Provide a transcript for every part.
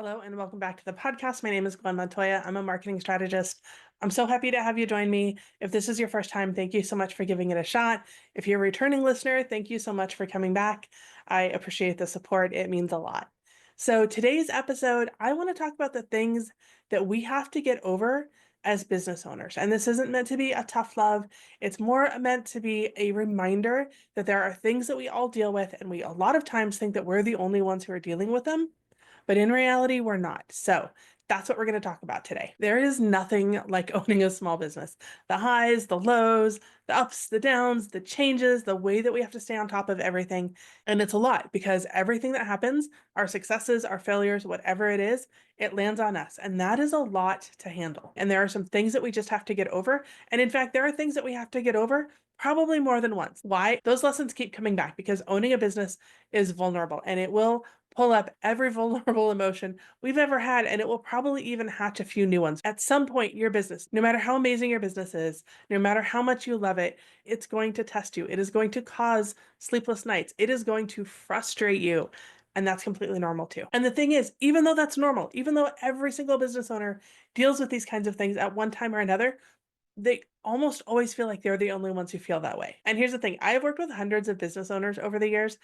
Hello and welcome back to the podcast. My name is Gwen Montoya. I'm a marketing strategist. I'm so happy to have you join me. If this is your first time, thank you so much for giving it a shot. If you're a returning listener, thank you so much for coming back. I appreciate the support. It means a lot. So today's episode, I want to talk about the things that we have to get over as business owners. And this isn't meant to be a tough love. It's more meant to be a reminder that there are things that we all deal with, and we a lot of times think that we're the only ones who are dealing with them. But in reality, we're not. So that's what we're going to talk about today. There is nothing like owning a small business. The highs, the lows, the ups, the downs, the changes, the way that we have to stay on top of everything. And it's a lot because everything that happens, our successes, our failures, whatever it is, it lands on us. And that is a lot to handle. And there are some things that we just have to get over. And in fact, there are things that we have to get over probably more than once. Why? Those lessons keep coming back because owning a business is vulnerable and it will pull up every vulnerable emotion we've ever had, and it will probably even hatch a few new ones. At some point, your business, no matter how amazing your business is, no matter how much you love it, it's going to test you. It is going to cause sleepless nights. It is going to frustrate you. And that's completely normal too. And the thing is, even though that's normal, even though every single business owner deals with these kinds of things at one time or another, they almost always feel like they're the only ones who feel that way. And here's the thing, I have worked with hundreds of business owners over the years.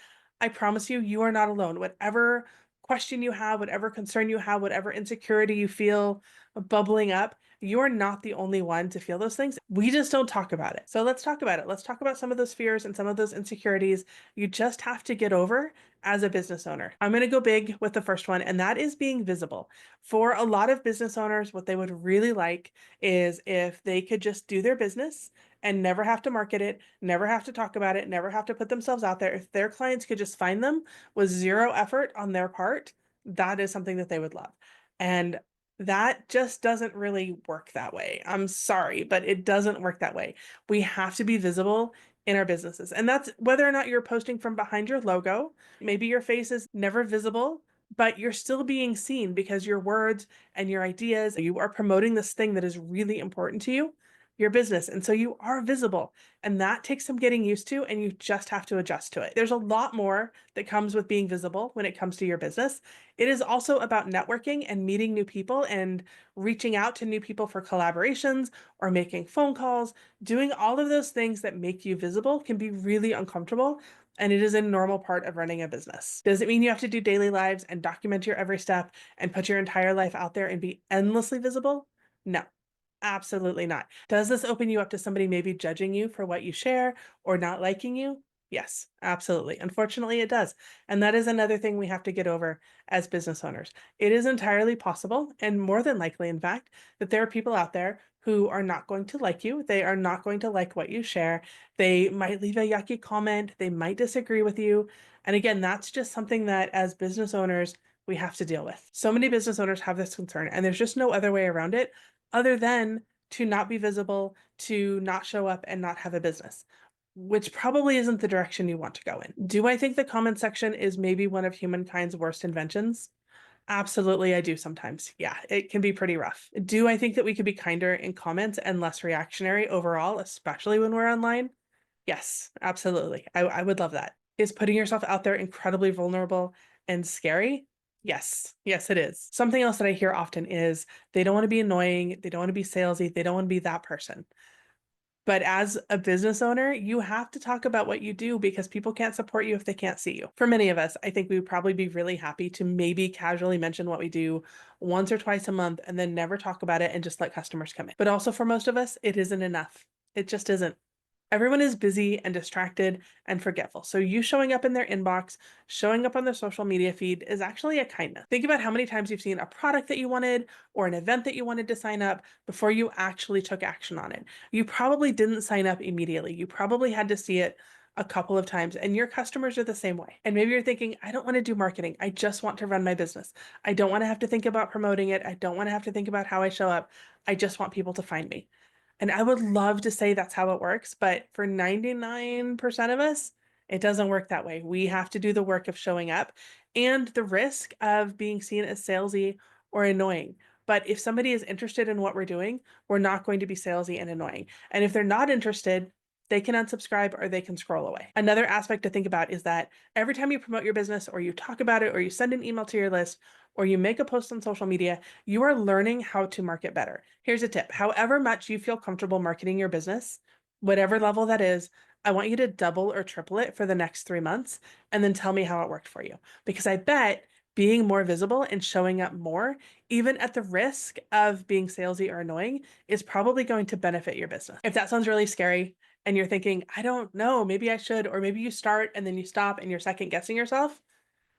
I promise you, you are not alone. Whatever question you have, whatever concern you have, whatever insecurity you feel bubbling up, you are not the only one to feel those things. We just don't talk about it. So let's talk about it. Let's talk about some of those fears and some of those insecurities you just have to get over as a business owner. I'm going to go big with the first one, and that is being visible. For a lot of business owners, what they would really like is if they could just do their business and never have to market it, never have to talk about it, never have to put themselves out there. If their clients could just find them with zero effort on their part, that is something that they would love. And that just doesn't really work that way. I'm sorry, but it doesn't work that way. We have to be visible in our businesses. And that's whether or not you're posting from behind your logo. Maybe your face is never visible, but you're still being seen because your words and your ideas, you are promoting this thing that is really important to you, your business. And so you are visible, and that takes some getting used to, and you just have to adjust to it. There's a lot more that comes with being visible when it comes to your business. It is also about networking and meeting new people and reaching out to new people for collaborations or making phone calls. Doing all of those things that make you visible can be really uncomfortable, and it is a normal part of running a business. Does it mean you have to do daily lives and document your every step and put your entire life out there and be endlessly visible? No. Absolutely not. Does this open you up to somebody maybe judging you for what you share or not liking you? Yes, absolutely. Unfortunately, it does. And that is another thing we have to get over as business owners. It is entirely possible, and more than likely, in fact, that there are people out there who are not going to like you. They are not going to like what you share. They might leave a yucky comment. They might disagree with you. And again, that's just something that as business owners, we have to deal with. So many business owners have this concern, and there's just no other way around it other than to not be visible, to not show up and not have a business, which probably isn't the direction you want to go in. Do I think the comment section is maybe one of humankind's worst inventions? Absolutely, I do sometimes. Yeah, it can be pretty rough. Do I think that we could be kinder in comments and less reactionary overall, especially when we're online? Yes, absolutely. I would love that. Is putting yourself out there incredibly vulnerable and scary? Yes. Yes, it is. Something else that I hear often is they don't want to be annoying. They don't want to be salesy. They don't want to be that person. But as a business owner, you have to talk about what you do because people can't support you if they can't see you. For many of us, I think we would probably be really happy to maybe casually mention what we do once or twice a month and then never talk about it and just let customers come in. But also for most of us, it isn't enough. It just isn't. Everyone is busy and distracted and forgetful. So you showing up in their inbox, showing up on their social media feed is actually a kindness. Think about how many times you've seen a product that you wanted or an event that you wanted to sign up before you actually took action on it. You probably didn't sign up immediately. You probably had to see it a couple of times, and your customers are the same way. And maybe you're thinking, I don't want to do marketing. I just want to run my business. I don't want to have to think about promoting it. I don't want to have to think about how I show up. I just want people to find me. And I would love to say that's how it works, but for 99% of us, it doesn't work that way. We have to do the work of showing up and the risk of being seen as salesy or annoying. But if somebody is interested in what we're doing, we're not going to be salesy and annoying. And if they're not interested, they can unsubscribe or they can scroll away. Another aspect to think about is that every time you promote your business or you talk about it or you send an email to your list or you make a post on social media, you are learning how to market better. Here's a tip. However much you feel comfortable marketing your business, whatever level that is, I want you to double or triple it for the next 3 months and then tell me how it worked for you. Because I bet being more visible and showing up more, even at the risk of being salesy or annoying, is probably going to benefit your business. If that sounds really scary and you're thinking, I don't know, maybe I should, or maybe you start and then you stop and you're second guessing yourself,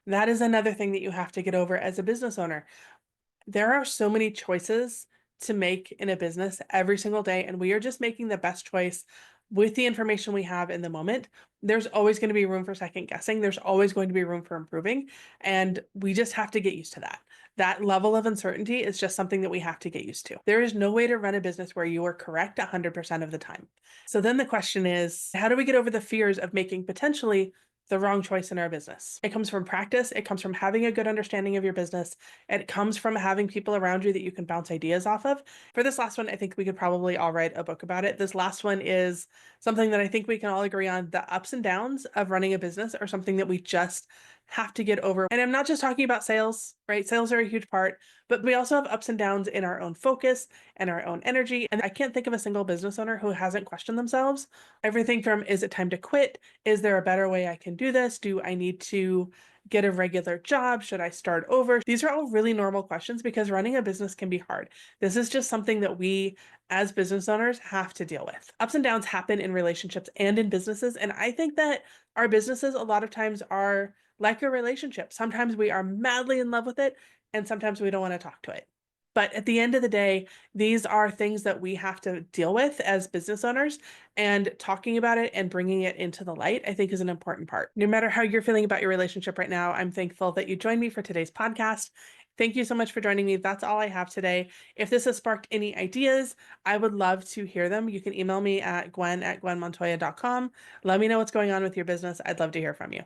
that is another thing that you have to get over as a business owner. There are so many choices to make in a business every single day, and we are just making the best choice with the information we have in the moment. There's always going to be room for second guessing. There's always going to be room for improving, and we just have to get used to that. That level of uncertainty is just something that we have to get used to. There is no way to run a business where you are correct 100% of the time. So then the question is, how do we get over the fears of making potentially the wrong choice in our business? It comes from practice. It comes from having a good understanding of your business. It comes from having people around you that you can bounce ideas off of. For this last one, I think we could probably all write a book about it. This last one is something that I think we can all agree on. The ups and downs of running a business are something that we just have to get over. And I'm not just talking about sales, right? Sales are a huge part, but we also have ups and downs in our own focus and our own energy. And I can't think of a single business owner who hasn't questioned themselves. Everything from, is it time to quit? Is there a better way I can do this? Do I need to get a regular job? Should I start over? These are all really normal questions because running a business can be hard. This is just something that we as business owners have to deal with. Ups and downs happen in relationships and in businesses. And I think that our businesses a lot of times are like a relationship. Sometimes we are madly in love with it, and sometimes we don't want to talk to it. But at the end of the day, these are things that we have to deal with as business owners, and talking about it and bringing it into the light, I think, is an important part. No matter how you're feeling about your relationship right now, I'm thankful that you joined me for today's podcast. Thank you so much for joining me. That's all I have today. If this has sparked any ideas, I would love to hear them. You can email me at gwen@gwenmontoya.com. Let me know what's going on with your business. I'd love to hear from you.